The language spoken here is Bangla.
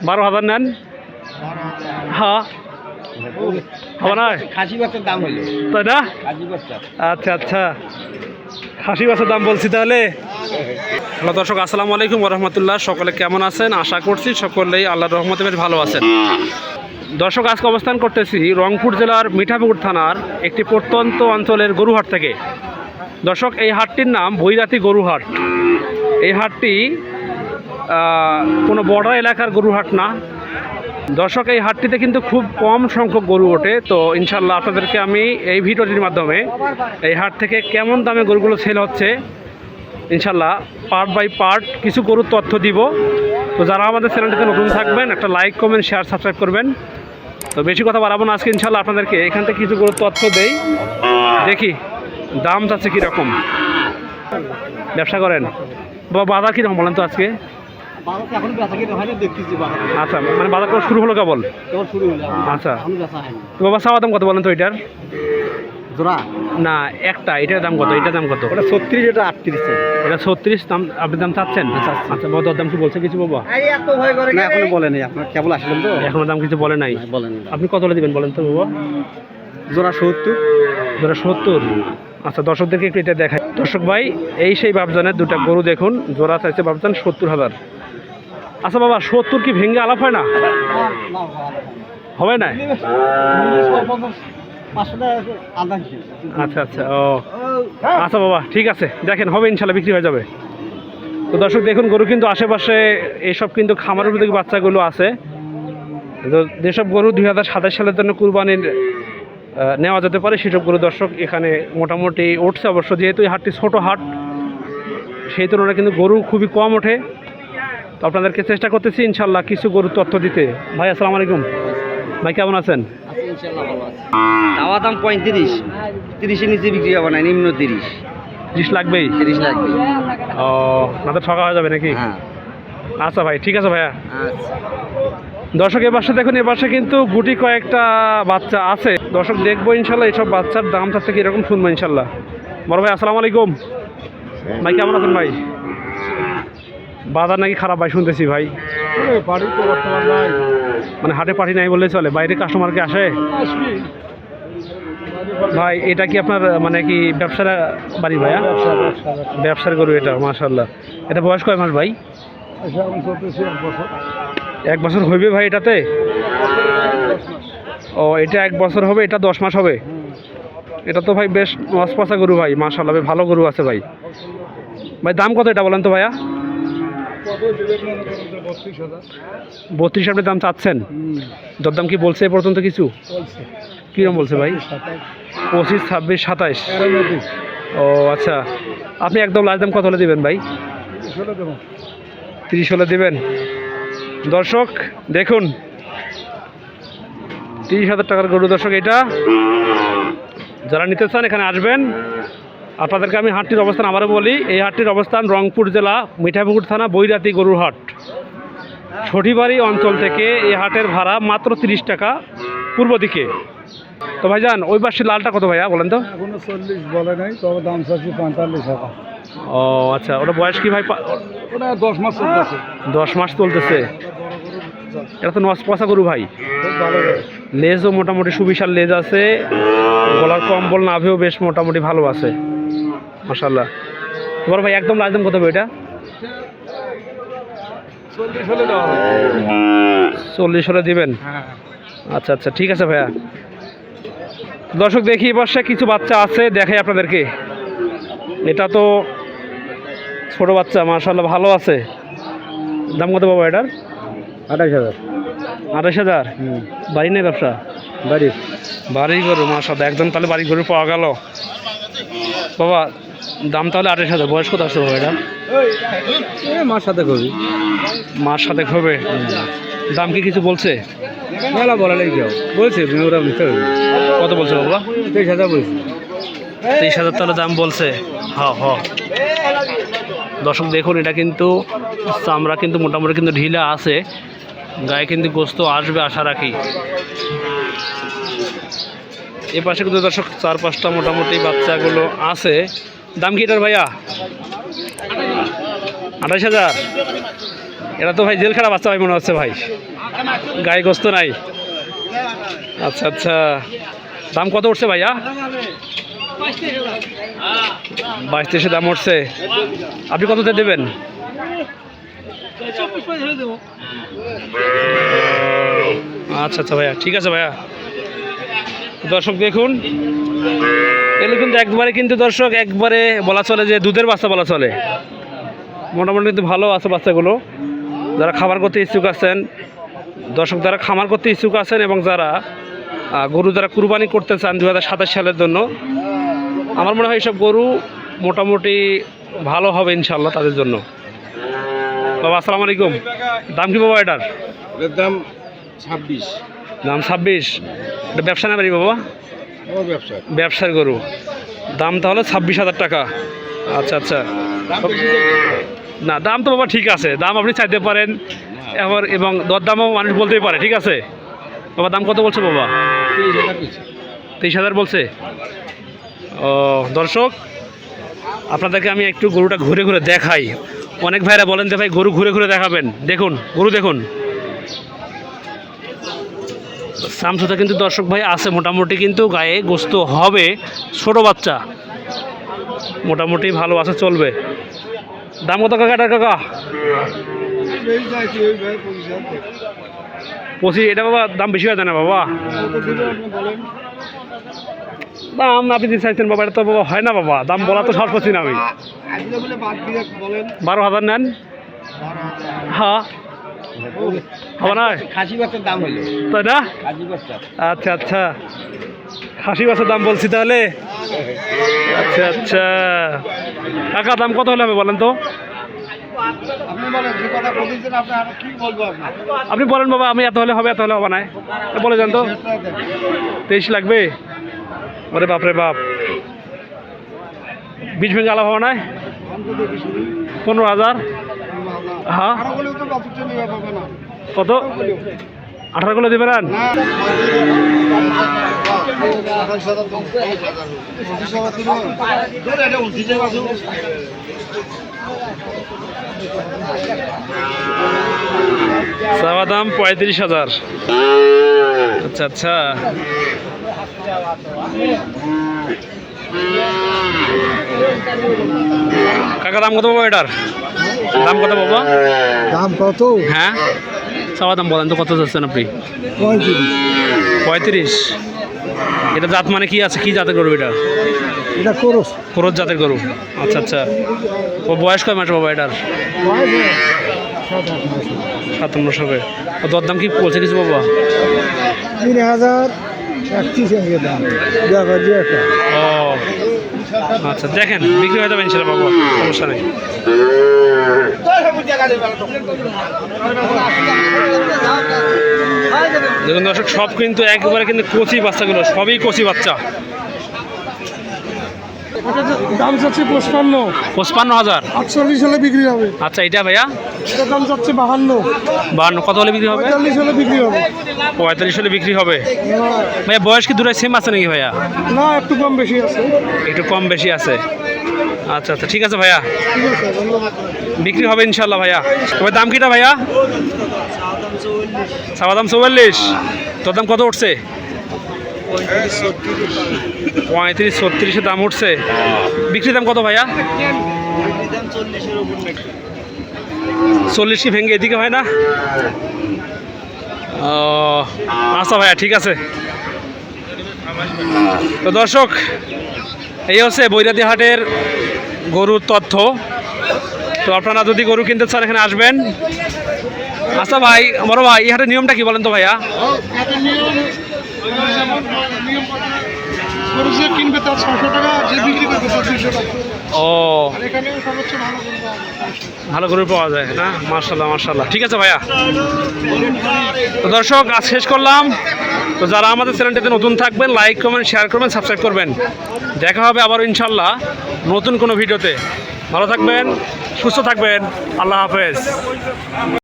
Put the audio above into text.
12,000 নেন। হ্যাঁ হবে না, খাসি বাচ্চার দাম হলো, তাই না? খাসি বাচ্চা। আচ্ছা আচ্ছা, খাসি বাচ্চার দাম বলছি তাহলে। হ্যালো দর্শক, আসসালামু আলাইকুম রহমতুল্লাহ। সকলে কেমন আছেন? আশা করছি সকলেই আল্লাহর রহমতে বেশ ভালো আছেন। দর্শক, আজকে অবস্থান করতেছি রংপুর জেলার মিঠাপুকুর থানার একটি প্রত্যন্ত অঞ্চলের গরুহাট থেকে। দর্শক, এই হাটটির নাম বৈরাতি গরুহাট। এই হাটটি কোনো বর্ডার এলাকার গরুহাট না। দর্শক, এই হাটটিতে কিন্তু খুব কম সংখ্যক গরু ওঠে। তো ইনশাল্লাহ আপনাদেরকে আমি এই ভিডিওটির মাধ্যমে এই হাট থেকে কেমন দামে গরুগুলো সেল হচ্ছে ইনশাল্লাহ পার্ট বাই পার্ট কিছু গরুর তথ্য দিব। তো যারা আমাদের চ্যানেলটিতে নতুন থাকবেন, একটা লাইক, কমেন্ট, শেয়ার, সাবস্ক্রাইব করবেন। তো বেশি কথা বাড়াবো না, আজকে ইনশাল্লাহ আপনাদেরকে এখান থেকে কিছু গরুর তথ্য দেই, দেখি দাম যাচ্ছে কীরকম। ব্যবসা করেন বা বাজার কীরকম বলেন তো আজকে? আচ্ছা, মানে বাজার করা শুরু হলো কেবল? আচ্ছা, তো বাবা চাওয়া দাম কত বলেন তো এটার? জোড়া না, একটা। এটার দাম কত? এটার দাম কত? ওটা 36, এটা 38। এটা 36 দাম। আপনি দাম চাচ্ছেন? আচ্ছা, বাবা দাম কি বলছে কিছু বাবা? না, এখনো বলে নাই, আপনার কেবল আসলেন তো, এখনো দাম কিছু বলে নাই। বলেন। আপনি কত দিবেন বলেন তো বাবা? জোড়া 70। জোড়া 70। আচ্ছা, দর্শকদেরকে একটু এটা দেখায়। দর্শক ভাই, এই সেই বাবজানের দুটা গরু দেখুন, জোড়া চাইছে বাবজান 70,000। আচ্ছা বাবা, 70 কি ভেঙে আলাপ হয় না? হবে না? আচ্ছা আচ্ছা, ও আচ্ছা বাবা, ঠিক আছে, দেখেন হবে ইনশাল্লাহ, বিক্রি হয়ে যাবে। তো দর্শক দেখুন, গরু কিন্তু আশেপাশে এইসব কিন্তু খামারের উপর থেকে বাচ্চাগুলো আছে। তো যেসব গরু 2027 সালের জন্য কুরবানির নেওয়া যেতে পারে সেসব গরু দর্শক এখানে মোটামুটি উঠছে। অবশ্য যেহেতু এই হাটটি ছোটো হাট, সেই তুলনায় কিন্তু গরু খুবই কম ওঠে। তো আপনাদেরকে চেষ্টা করতেছি ইনশাল্লাহ কিছু গরুর তথ্য দিতে। ভাই আসসালামু আলাইকুম। ভাই কেমন আছেন? চাওয়া দাম 35, 30-এর নিচে বিক্রি হবে না, নিম্ন 30। 30 লাগবেই? 30 লাগবে। ও, না তো ঠকা হয়ে যাবে নাকি? হ্যাঁ। আচ্ছা ভাই, ঠিক আছে ভাইয়া। আচ্ছা দর্শক, এ পাশে দেখুন, এ পাশে কিন্তু গুটি কয়েকটা বাচ্চা আছে। দর্শক দেখবো ইনশাল্লাহ এইসব বাচ্চার দাম থাকছে কীরকম, শুনবো ইনশাল্লাহ। বড় ভাই আসসালামু আলাইকুম। ভাই কেমন আছেন ভাই? বাজার নাকি খারাপ ভাই শুনতেছি ভাই? বাড়ি তো বর্তমান নাই, মানে হাটে পাঠি নাই বললেই চলে, বাইরে কাস্টমার কি আসে? ভাই এটা কি আপনার মানে কি ব্যবসার বাড়ি ভাইয়া? ব্যবসার গরু এটা, মাশাআল্লাহ। এটা বয়স কয় মাস ভাই? 1 বছর হইবে ভাই এটাতে? ও, এটা 1 বছর হবে, এটা 10 মাস হবে। এটা তো ভাই বেশ মজপচা গরু ভাই, মাশাআল্লাহ, ভালো গরু আছে ভাই। ভাই দাম কত এটা বলেন তো ভাইয়া? 32 আপনি দাম চাচ্ছেন? দরদাম কি বলছে এ পর্যন্ত কিছু? কীরকম বলছে ভাই? 25, 26, 27। ও আচ্ছা, আপনি একদম লাস্ট দাম কত হলে দেবেন ভাই? 30 হলে দেবেন? দর্শক দেখুন, 30,000 টাকার গরু দর্শক এটা। যারা নিতে চান এখানে আসবেন। আপনাদেরকে আমি হাটটির অবস্থান আবারও বলি, এই হাটটির অবস্থান রংপুর জেলা মিঠাপুকুর থানা বৈরাতি গরুর হাট। সঠিবাড়ি অঞ্চল থেকে এই হাটের ভাড়া মাত্র 30 টাকা পূর্ব দিকে। তো ভাইজান, ওই পাশে লালটা কত ভাইয়া বলেন তো? এখনো 40 বলে নাই, তবে দাম চাচ্ছি 45 টাকা। ও আচ্ছা, ওটা বয়স কি ভাই? ওটা 10 মাস চলতেছে। 10 মাস চলতেছে। এটা তো নসপচা গরু ভাই। লেজও মোটামুটি সুবিশাল লেজ আছে, গলার কম্বল নাভেও বেশ মোটামুটি ভালো আছে, মাশাআল্লাহ। বড় ভাই একদম লাস্ট দাম কত হবে এটা? 40 হলে দিবেন? আচ্ছা আচ্ছা, ঠিক আছে ভাইয়া। দর্শক দেখি এপাশে কিছু বাচ্চা আছে, দেখাই আপনাদেরকে। এটা তো ছোট বাচ্চা, মাশাআল্লাহ ভালো আছে। দাম কত বাবা এটার? 28,000। 28,000? বাড়ি নেই ব্যবসা? বাড়ি গরু, মাশাআল্লাহ, একদম তাহলে বাড়ি গরু পাওয়া গেল বাবা। দাম তাহলে 28,000। বয়স কত আসবে বাবা এটা? মার সাথে করবি। মার সাথে হবে? দাম কি কিছু বলছে? মেলা বলে নাই কেউ, বলছে ওরা নিতে হবে। কত বলছে বাবা? 23,000 বলছে। 23,000 তাহলে দাম বলছে। হ্যাঁ হ্যাঁ। দর্শক দেখুন, এটা কিন্তু চামড়া কিন্তু মোটামুটি কিন্তু ঢিলা আছে, গায়ে কিন্তু গোস্ত আসবে আশা রাখি। এ পাশে কিন্তু দর্শক 4-5টা মোটামুটি বাচ্চাগুলো আছে। দাম কি এটার ভাইয়া? 28,000। এটা তো ভাই জেল খাটা বাচ্চা ভাই মনে হচ্ছে ভাই, গায়ে গোস্ত নাই। আচ্ছা আচ্ছা, দাম কত উঠছে ভাইয়া? 22-23 দাম উঠছে। আপনি কততে দেবেন? আচ্ছা আচ্ছা ভাইয়া, ঠিক আছে ভাইয়া। দর্শক দেখুন, এগুলো কিন্তু একবারে কিন্তু দর্শক একবারে বলা চলে যে দুধের বাচ্চা বলা চলে। মোটামুটি কিন্তু ভালো আছে বাচ্চাগুলো। যারা খাবার করতে ইচ্ছুক আছেন দর্শক, যারা খামার করতে ইচ্ছুক আছেন এবং যারা গরু যারা কুরবানি করতে চান 2027 সালের জন্য, আমার মনে হয় এইসব গরু মোটামুটি ভালো হবে ইনশাল্লাহ তাদের জন্য। বাবা আসসালামু আলাইকুম, দাম কি বাবা এটার? দাম 26। দাম 26। এটা ব্যবসা না বাড়ি বাবা? ব্যবসার গরু, দাম তাহলে 26,000 টাকা। আচ্ছা আচ্ছা, না দাম তো বাবা ঠিক আছে, দাম আপনি চাইতে পারেন এবার, এবং দরদামও মানুষ বলতেই পারে, ঠিক আছে বাবা। দাম কত বলছে বাবা? 23,000 বলছে। ও দর্শক, আপনাদেরকে আমি একটু গরুটা ঘুরে ঘুরে দেখাই। অনেক ভাইরা বলেন যে ভাই গরু ঘুরে ঘুরে দেখাবেন, দেখুন গরু দেখুন। সামসুতা কিন্তু দর্শক ভাই আছে মোটামুটি, কিন্তু গায়ে গোস্ত হবে, ছোট বাচ্চা মোটামুটি ভালো আছে, চলবে। দাম কত কাকা এটার কাকা? 25। এটা বাবা দাম বেশি হয়ে যায় না বাবা? দাম আপনি যে চাইছেন বাবা, এটা তো বাবা হয় না বাবা, দাম বলা তো সব করছি না আমি। 12,000 নেন। হ্যাঁ হবে না? খাসি বাচ্চার দাম হলো, তাই না? খাসি বাচ্চা। আচ্ছা আচ্ছা, খাসি বাচ্চার দাম বলছি তাহলে। আচ্ছা আচ্ছা কাকা, দাম কত হলে হবে বলেন তো? আপনি বলেন বাবা, আমি এত হলে হবে, এত হলে হবে না, বলে যান তো। 23 লাগবে? ওরে বাপরে বাপ, 20 ভেঙে আলাপ হবে না? 15,000। হ্যাঁ কত? 18 গুলো দেবেন? চাওয়া দাম 35,000। আচ্ছা আচ্ছা, কাকা দাম কত বাবা এটার? দাম কত বাবা? দাম কত? হ্যাঁ চাওয়া দাম বলেন তো, কত যাচ্ছেন আপনি? 35। এটা জাত মানে কি আছে, কি জাতের গরু এটা? এটা খরচ। খরচ জাতের গরু। আচ্ছা আচ্ছা, ও বয়স কয় মাস বাবা এটার? 57 মাস হবে। ও দরদাম কি বলছে কিছু বাবা? 3,031 দাম। ও আচ্ছা, দেখেন বিক্রি হয়ে যাবে ইনশাল্লাহ বাবা, সমস্যা নেই। দেখুন দর্শক, সব কিন্তু একবারে কিন্তু কচি বাচ্চাগুলো, সবই কচি বাচ্চা। দাম চাচ্ছে 55। 55,000। 48 হলে বিক্রি হবে। আচ্ছা, এটা ভাইয়া? এটার দাম চাচ্ছে 52। 52 কত হলে বিক্রি হবে? 45 হলে বিক্রি হবে। 45 হলে বিক্রি হবে। ভাইয়া বয়স কি দুটাই সেম আছে নাকি ভাইয়া? না, একটু কম বেশি আছে। একটু কম বেশি আছে। আচ্ছা আচ্ছা, ঠিক আছে ভাইয়া, ঠিক আছে, ধন্যবাদ। বিক্রি হবে ইনশাল্লাহ ভাইয়া। তবে দাম কিটা ভাইয়া? চাওয়া দাম 44। তোর দাম কত উঠছে? 35-36 দাম উঠছে। বিক্রি দাম কত ভাইয়া? 40 কি ভেঙে এদিকে হয় না? ও আচ্ছা ভাইয়া, ঠিক আছে। তো দর্শক, এই হচ্ছে বৈরাদি হাটের গরুর তথ্য। তো আপনারা যদি গরু কিনতে চান এখানে আসবেন। আচ্ছা ভাই, বড় ভাই, এই হাটের নিয়মটা কি বলেন তো ভাইয়া? কিনবে তার 600 টাকা, যে বিক্রি করবে তার 200 টাকা। ও এখানে সর্বোচ্চ ভালো গরু পাওয়া যায়। ভালো গরু পাওয়া যায় না? মাশাল্লাহ মাশাল্লাহ, ঠিক আছে ভাইয়া। তো দর্শক, আজ শেষ করলাম। তো যারা আমাদের চ্যানেলটিতে নতুন থাকবেন, লাইক কমেন্ট শেয়ার করবেন, সাবস্ক্রাইব করবেন। দেখা হবে আবার ইনশাল্লাহ নতুন কোনো ভিডিওতে। ভালো থাকবেন, সুস্থ থাকবেন, আল্লাহ হাফেজ।